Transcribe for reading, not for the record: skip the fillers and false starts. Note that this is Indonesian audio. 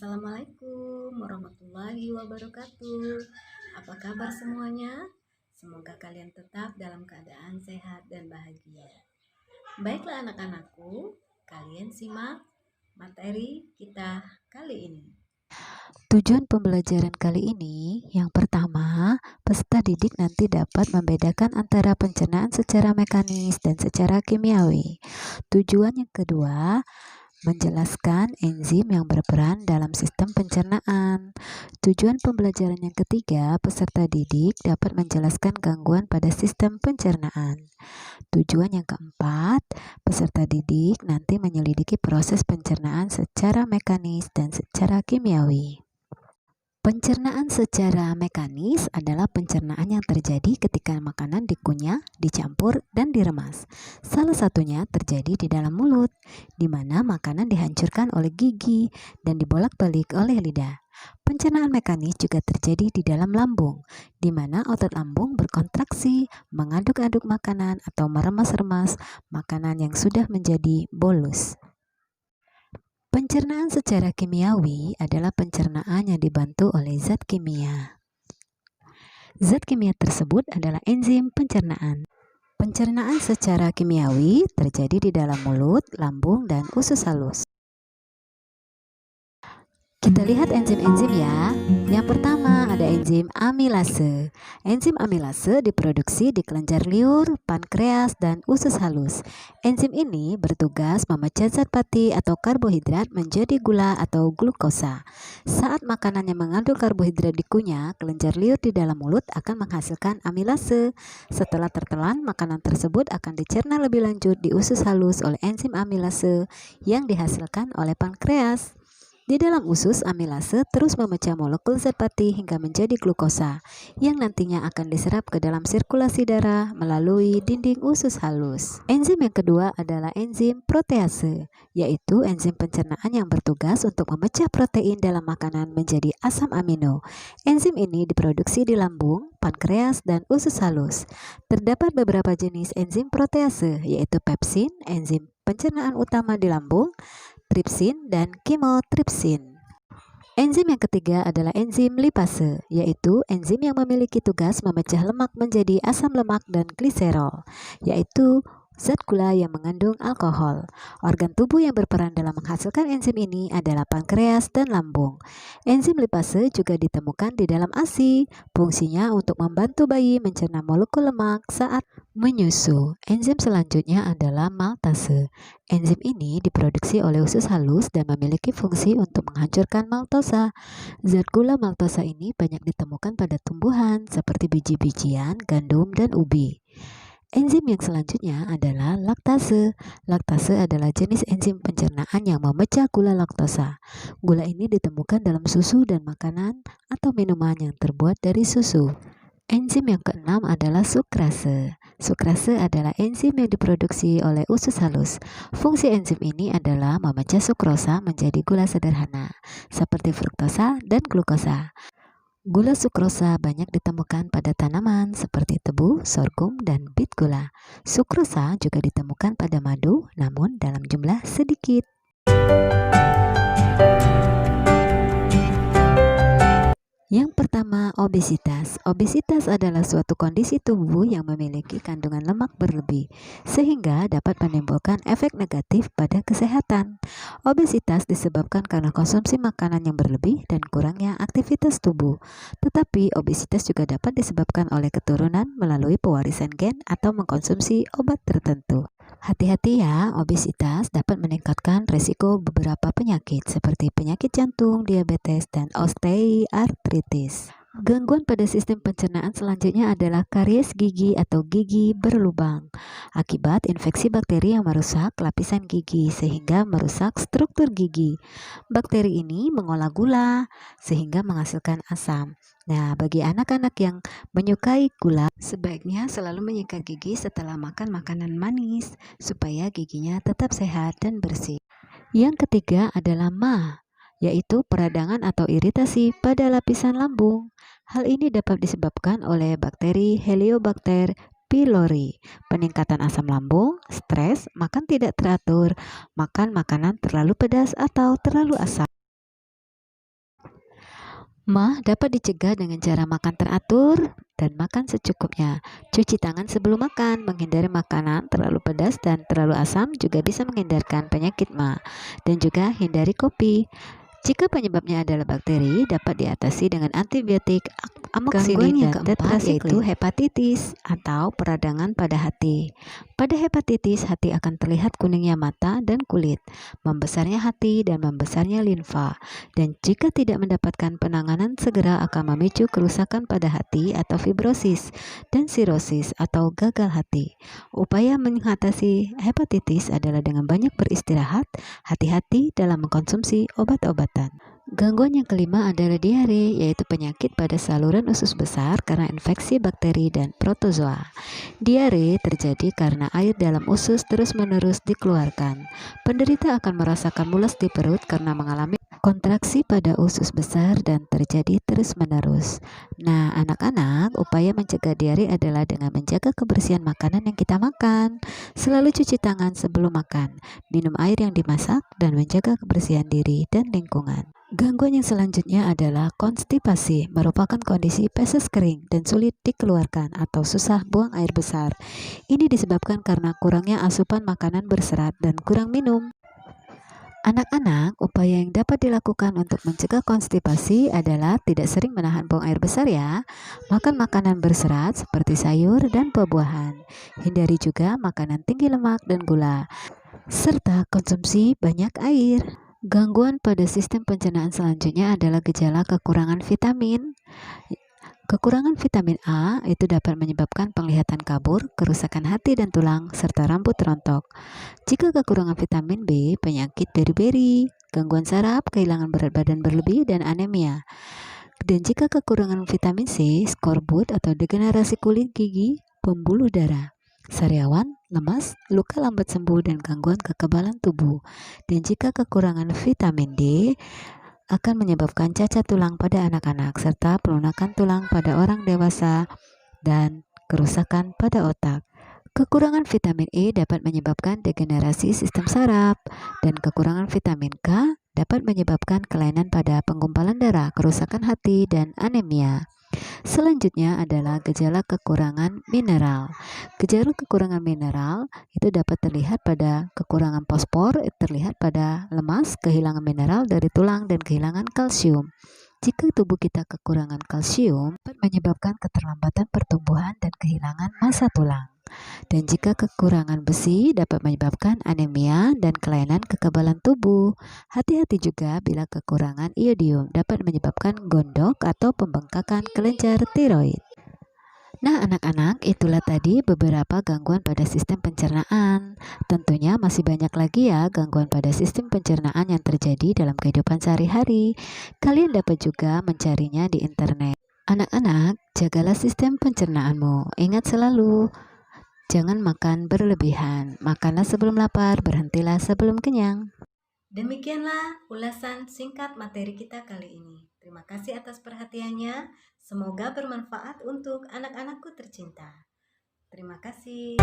Assalamualaikum warahmatullahi wabarakatuh. Apa kabar semuanya? Semoga kalian tetap dalam keadaan sehat dan bahagia. Baiklah anak-anakku, kalian simak materi kita kali ini. Tujuan pembelajaran kali ini, yang pertama, peserta didik nanti dapat membedakan antara pencernaan secara mekanis dan secara kimiawi. Tujuan yang kedua, menjelaskan enzim yang berperan dalam sistem pencernaan. Tujuan pembelajaran yang ketiga, peserta didik dapat menjelaskan gangguan pada sistem pencernaan. Tujuan yang keempat, peserta didik nanti menyelidiki proses pencernaan secara mekanis dan secara kimiawi. Pencernaan secara mekanis adalah pencernaan yang terjadi ketika makanan dikunyah, dicampur, dan diremas. Salah satunya terjadi di dalam mulut, di mana makanan dihancurkan oleh gigi dan dibolak-balik oleh lidah. Pencernaan mekanis juga terjadi di dalam lambung, di mana otot lambung berkontraksi, mengaduk-aduk makanan atau meremas-remas makanan yang sudah menjadi bolus. Pencernaan secara kimiawi adalah pencernaan yang dibantu oleh zat kimia. Zat kimia tersebut adalah enzim pencernaan. Pencernaan secara kimiawi terjadi di dalam mulut, lambung, dan usus halus. Kita lihat enzim-enzim ya. Yang pertama ada enzim amilase. Enzim amilase diproduksi di kelenjar liur, pankreas, dan usus halus. Enzim ini bertugas memecah zat pati atau karbohidrat menjadi gula atau glukosa. Saat makanan yang mengandung karbohidrat dikunyah, kelenjar liur di dalam mulut akan menghasilkan amilase. Setelah tertelan, makanan tersebut akan dicerna lebih lanjut di usus halus oleh enzim amilase yang dihasilkan oleh pankreas. Di dalam usus, amilase terus memecah molekul zat pati hingga menjadi glukosa, yang nantinya akan diserap ke dalam sirkulasi darah melalui dinding usus halus. Enzim yang kedua adalah enzim protease, yaitu enzim pencernaan yang bertugas untuk memecah protein dalam makanan menjadi asam amino. Enzim ini diproduksi di lambung, pankreas, dan usus halus. Terdapat beberapa jenis enzim protease, yaitu pepsin, enzim pencernaan utama di lambung, tripsin, dan kimotripsin. Enzim yang ketiga adalah enzim lipase, yaitu enzim yang memiliki tugas memecah lemak menjadi asam lemak dan gliserol, yaitu zat gula yang mengandung alkohol. Organ tubuh yang berperan dalam menghasilkan enzim ini adalah pankreas dan lambung. Enzim lipase juga ditemukan di dalam ASI. Fungsinya untuk membantu bayi mencerna molekul lemak saat menyusu. Enzim selanjutnya adalah maltase. Enzim ini diproduksi oleh usus halus dan memiliki fungsi untuk menghancurkan maltosa. Zat gula maltosa ini banyak ditemukan pada tumbuhan seperti biji-bijian, gandum, dan ubi. Enzim yang selanjutnya adalah laktase. Laktase adalah jenis enzim pencernaan yang memecah gula laktosa. Gula ini ditemukan dalam susu dan makanan atau minuman yang terbuat dari susu. Enzim yang keenam adalah sukrase. Sukrase adalah enzim yang diproduksi oleh usus halus. Fungsi enzim ini adalah memecah sukrosa menjadi gula sederhana, seperti fruktosa dan glukosa. Gula sukrosa banyak ditemukan pada tanaman seperti tebu, sorghum, dan bit gula. Sukrosa juga ditemukan pada madu, namun dalam jumlah sedikit. Yang pertama, obesitas. Obesitas adalah suatu kondisi tubuh yang memiliki kandungan lemak berlebih, sehingga dapat menimbulkan efek negatif pada kesehatan. Obesitas disebabkan karena konsumsi makanan yang berlebih dan kurangnya aktivitas tubuh. Tetapi obesitas juga dapat disebabkan oleh keturunan melalui pewarisan gen atau mengkonsumsi obat tertentu. Hati-hati ya, obesitas dapat meningkatkan risiko beberapa penyakit seperti penyakit jantung, diabetes, dan osteoartritis. Gangguan pada sistem pencernaan selanjutnya adalah karies gigi atau gigi berlubang akibat infeksi bakteri yang merusak lapisan gigi sehingga merusak struktur gigi. Bakteri ini mengolah gula sehingga menghasilkan asam. Nah, bagi anak-anak yang menyukai gula, sebaiknya selalu menyikat gigi setelah makan makanan manis supaya giginya tetap sehat dan bersih. Yang ketiga adalah MA, yaitu peradangan atau iritasi pada lapisan lambung. Hal ini dapat disebabkan oleh bakteri Heliobacter pylori, peningkatan asam lambung, stres, makan tidak teratur, makan makanan terlalu pedas atau terlalu asam. Mah dapat dicegah dengan cara makan teratur dan makan secukupnya. Cuci tangan sebelum makan, menghindari makanan terlalu pedas dan terlalu asam juga bisa menghindarkan penyakit mah. Dan juga hindari kopi. Jika penyebabnya adalah bakteri, dapat diatasi dengan antibiotik, amoxicillin, Gangguan yang dan keempat yaitu tetrasiklin. Hepatitis atau peradangan pada hati. Pada hepatitis, hati akan terlihat kuningnya mata dan kulit, membesarnya hati dan membesarnya limfa. Dan jika tidak mendapatkan penanganan segera akan memicu kerusakan pada hati atau fibrosis dan sirosis atau gagal hati. Upaya mengatasi hepatitis adalah dengan banyak beristirahat, hati-hati dalam mengkonsumsi obat-obatan. Gangguan yang kelima adalah diare, yaitu penyakit pada saluran usus besar karena infeksi bakteri dan protozoa. Diare terjadi karena air dalam usus terus-menerus dikeluarkan. Penderita akan merasakan mules di perut karena mengalami kontraksi pada usus besar dan terjadi terus-menerus. Nah, anak-anak, upaya mencegah diare adalah dengan menjaga kebersihan makanan yang kita makan. Selalu cuci tangan sebelum makan, minum air yang dimasak, dan menjaga kebersihan diri dan lingkungan. Gangguan yang selanjutnya adalah konstipasi, merupakan kondisi feses kering dan sulit dikeluarkan atau susah buang air besar. Ini disebabkan karena kurangnya asupan makanan berserat dan kurang minum. Anak-anak, upaya yang dapat dilakukan untuk mencegah konstipasi adalah tidak sering menahan buang air besar ya. Makan makanan berserat seperti sayur dan buah-buahan. Hindari juga makanan tinggi lemak dan gula, serta konsumsi banyak air. Gangguan pada sistem pencernaan selanjutnya adalah gejala kekurangan vitamin. Kekurangan vitamin A itu dapat menyebabkan penglihatan kabur, kerusakan hati dan tulang, serta rambut rontok. Jika kekurangan vitamin B, penyakit beri-beri, gangguan saraf, kehilangan berat badan berlebih, dan anemia. Dan jika kekurangan vitamin C, skorbut atau degenerasi kulit gigi, pembuluh darah, sariawan, lemas, luka lambat sembuh, dan gangguan kekebalan tubuh. Dan jika kekurangan vitamin D, akan menyebabkan cacat tulang pada anak-anak, serta pelunakan tulang pada orang dewasa, dan kerusakan pada otak. Kekurangan vitamin E dapat menyebabkan degenerasi sistem saraf, dan kekurangan vitamin K dapat menyebabkan kelainan pada penggumpalan darah, kerusakan hati, dan anemia. Selanjutnya adalah gejala kekurangan mineral. Gejala kekurangan mineral itu dapat terlihat pada kekurangan fosfor, terlihat pada lemas, kehilangan mineral dari tulang, dan kehilangan kalsium. Jika tubuh kita kekurangan kalsium, dapat menyebabkan keterlambatan pertumbuhan dan kehilangan massa tulang. Dan jika kekurangan besi dapat menyebabkan anemia dan kelainan kekebalan tubuh. Hati-hati juga bila kekurangan iodium dapat menyebabkan gondok atau pembengkakan kelenjar tiroid. Nah, anak-anak, itulah tadi beberapa gangguan pada sistem pencernaan. Tentunya masih banyak lagi ya gangguan pada sistem pencernaan yang terjadi dalam kehidupan sehari-hari. Kalian dapat juga mencarinya di internet. Anak-anak, jagalah sistem pencernaanmu. Ingat selalu, jangan makan berlebihan. Makanlah sebelum lapar, berhentilah sebelum kenyang. Demikianlah ulasan singkat materi kita kali ini. Terima kasih atas perhatiannya. Semoga bermanfaat untuk anak-anakku tercinta. Terima kasih.